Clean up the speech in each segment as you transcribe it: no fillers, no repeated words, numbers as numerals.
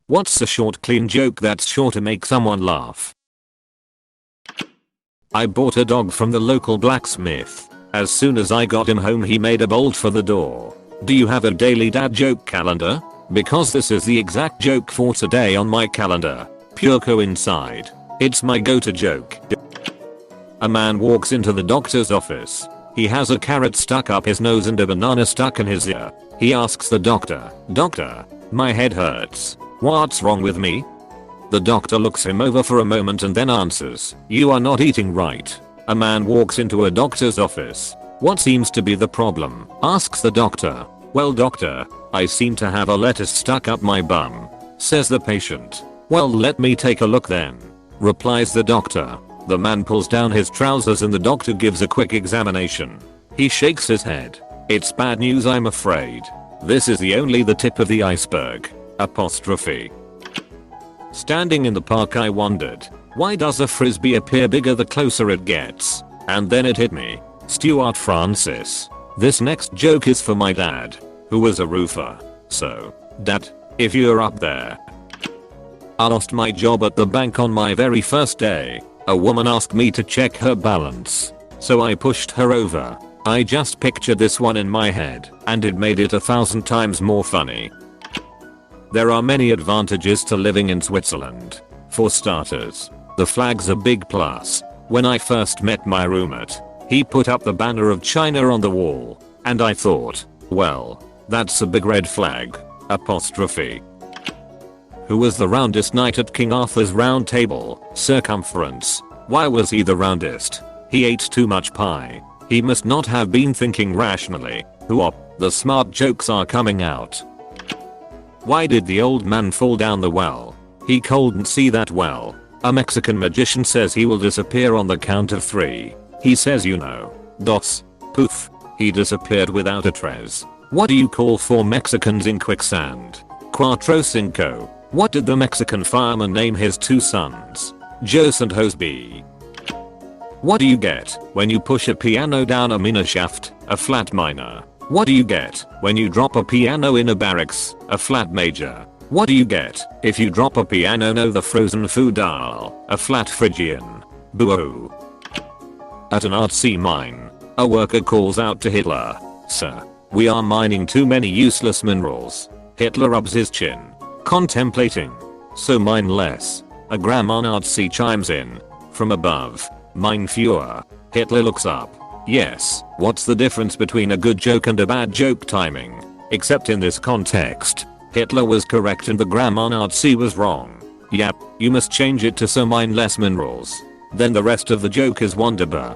What's a short clean joke that's sure to make someone laugh? I bought a dog from the local blacksmith. As soon as I got him home he made a bolt for the door. Do you have a daily dad joke calendar? Because this is the exact joke for today on my calendar. Pure coincide. It's my go-to joke. A man walks into the doctor's office. He has a carrot stuck up his nose and a banana stuck in his ear. He asks the doctor, "Doctor, my head hurts. What's wrong with me?" The doctor looks him over for a moment and then answers, "You are not eating right." A man walks into a doctor's office. "What seems to be the problem?" asks the doctor. "Well doctor, I seem to have a lettuce stuck up my bum," says the patient. "Well let me take a look then," replies the doctor. The man pulls down his trousers and the doctor gives a quick examination. He shakes his head. "It's bad news I'm afraid. This is only the tip of the iceberg." Apostrophe. Standing in the park I wondered, why does a frisbee appear bigger the closer it gets? And then it hit me. Stuart Francis. This next joke is for my dad, who was a roofer. So, Dad, if you're up there. I lost my job at the bank on my very first day. A woman asked me to check her balance. So I pushed her over. I just pictured this one in my head, and it made it 1,000 times more funny. There are many advantages to living in Switzerland. For starters, the flag's a big plus. When I first met my roommate, he put up the banner of China on the wall, and I thought, well, that's a big red flag. Apostrophe. Who was the roundest knight at King Arthur's round table? Circumference. Why was he the roundest? He ate too much pie. He must not have been thinking rationally. Whoop, the smart jokes are coming out. Why did the old man fall down the well? He couldn't see that well. A Mexican magician says he will disappear on the count of 3. He says dos, poof. He disappeared without a trace. What do you call 4 Mexicans in quicksand? Cuatro cinco. What did the Mexican fireman name his 2 sons? Jose and Hoseby. What do you get when you push a piano down a miner shaft? A flat minor. What do you get when you drop a piano in a barracks? A flat major. What do you get if you drop a piano near the frozen food aisle? A flat Phrygian. Boo. At an artsy mine, a worker calls out to Hitler, "Sir, we are mining too many useless minerals." Hitler rubs his chin, contemplating. "So mine less." A grandma Nazi chimes in. From above, "Mine fewer." Hitler looks up. Yes, what's the difference between a good joke and a bad joke timing? Except in this context, Hitler was correct and the grandma Nazi was wrong. Yep, you must change it to "so mine less minerals." Then the rest of the joke is wonderbar.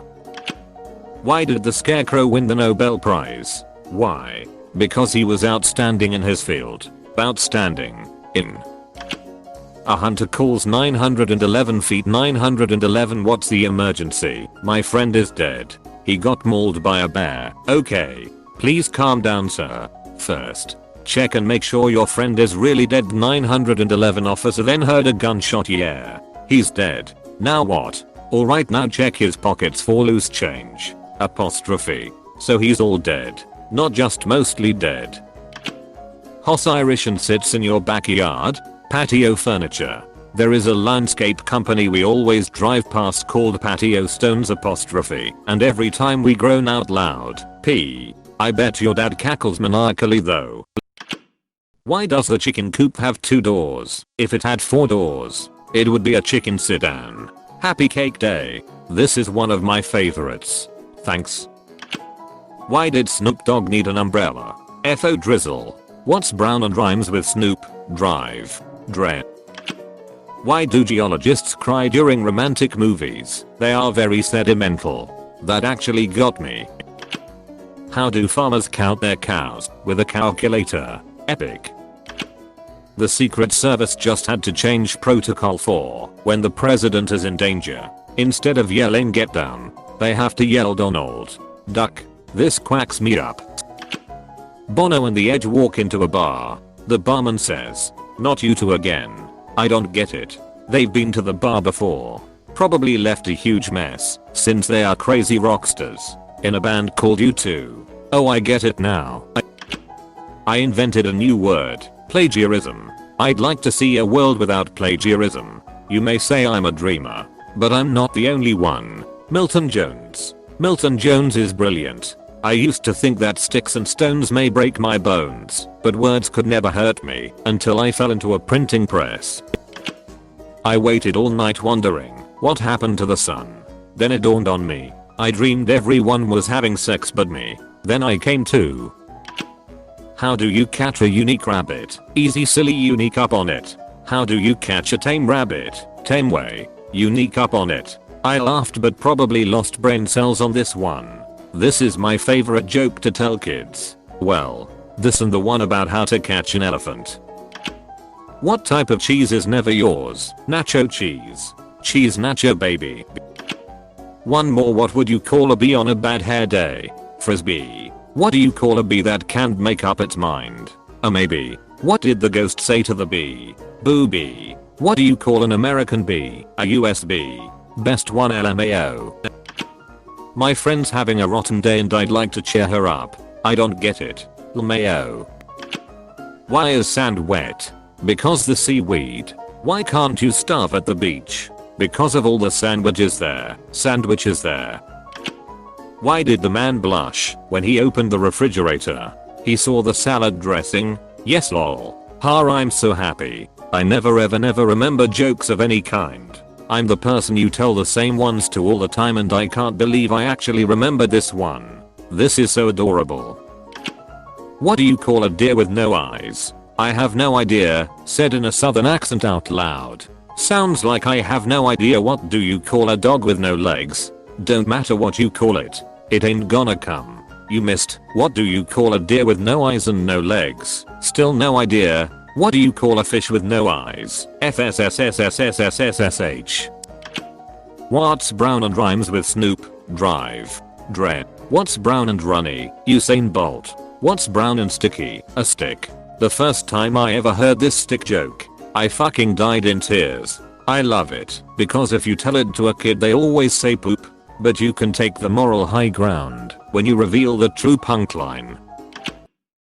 Why did the Scarecrow win the Nobel Prize? Why? Because he was outstanding in his field. Outstanding. In. A hunter calls 911 feet 911. What's the emergency? My friend is dead. He got mauled by a bear. Okay. Please calm down sir. First, check and make sure your friend is really dead. 911 officer then heard a gunshot. Yeah. He's dead. Now what? Alright, now check his pockets for loose change. Apostrophe. So he's all dead. Not just mostly dead. Hoss Irish and sits in your backyard? Patio furniture. There is a landscape company we always drive past called Patio Stones apostrophe, and every time we groan out loud, P. I bet your dad cackles maniacally though. Why does the chicken coop have 2 doors? If it had 4 doors, it would be a chicken sedan. Happy Cake Day. This is one of my favorites. Thanks. Why did Snoop Dogg need an umbrella? F.O. drizzle. What's brown and rhymes with Snoop? Drive. Dre. Why do geologists cry during romantic movies? They are very sentimental. That actually got me. How do farmers count their cows? With a calculator. Epic. The Secret Service just had to change protocol for when the president is in danger. Instead of yelling "get down," they have to yell "Donald Duck." This quacks me up. Bono and the Edge walk into a bar. The barman says, "Not you two again." I don't get it. They've been to the bar before. Probably left a huge mess, since they are crazy rockstars in a band called U2. Oh, I get it now. I invented a new word. Plagiarism. I'd like to see a world without plagiarism. You may say I'm a dreamer, but I'm not the only one. Milton Jones. Milton Jones is brilliant. I used to think that sticks and stones may break my bones, but words could never hurt me until I fell into a printing press. I waited all night wondering what happened to the sun. Then it dawned on me. I dreamed everyone was having sex but me. Then I came to. How do you catch a unique rabbit? Easy silly, unique up on it. How do you catch a tame rabbit? Tame way. Unique up on it. I laughed but probably lost brain cells on this one. This is my favorite joke to tell kids. Well, this and the one about how to catch an elephant. What type of cheese is never yours? Nacho cheese. Cheese nacho baby. One more. What would you call a bee on a bad hair day? Frisbee. What do you call a bee that can't make up its mind? A maybe. What did the ghost say to the bee? Booby. What do you call an American bee? A USB. Best one, LMAO. My friend's having a rotten day and I'd like to cheer her up. I don't get it. LMAO. Why is sand wet? Because the seaweed. Why can't you starve at the beach? Because of all the sandwiches there. Sandwiches there. Why did the man blush when he opened the refrigerator? He saw the salad dressing. Yes lol. Ha, I'm so happy. I never remember jokes of any kind. I'm the person you tell the same ones to all the time and I can't believe I actually remember this one. This is so adorable. What do you call a deer with no eyes? I have no idea, said in a southern accent out loud. Sounds like I have no idea. What do you call a dog with no legs? Don't matter what you call it. It ain't gonna come. You missed. What do you call a deer with no eyes and no legs? Still no idea. What do you call a fish with no eyes? FSSSSSSSSH. What's brown and rhymes with Snoop? Drive. Dread. What's brown and runny? Usain Bolt. What's brown and sticky? A stick. The first time I ever heard this stick joke, I fucking died in tears. I love it because if you tell it to a kid they always say poop, but you can take the moral high ground when you reveal the true punchline.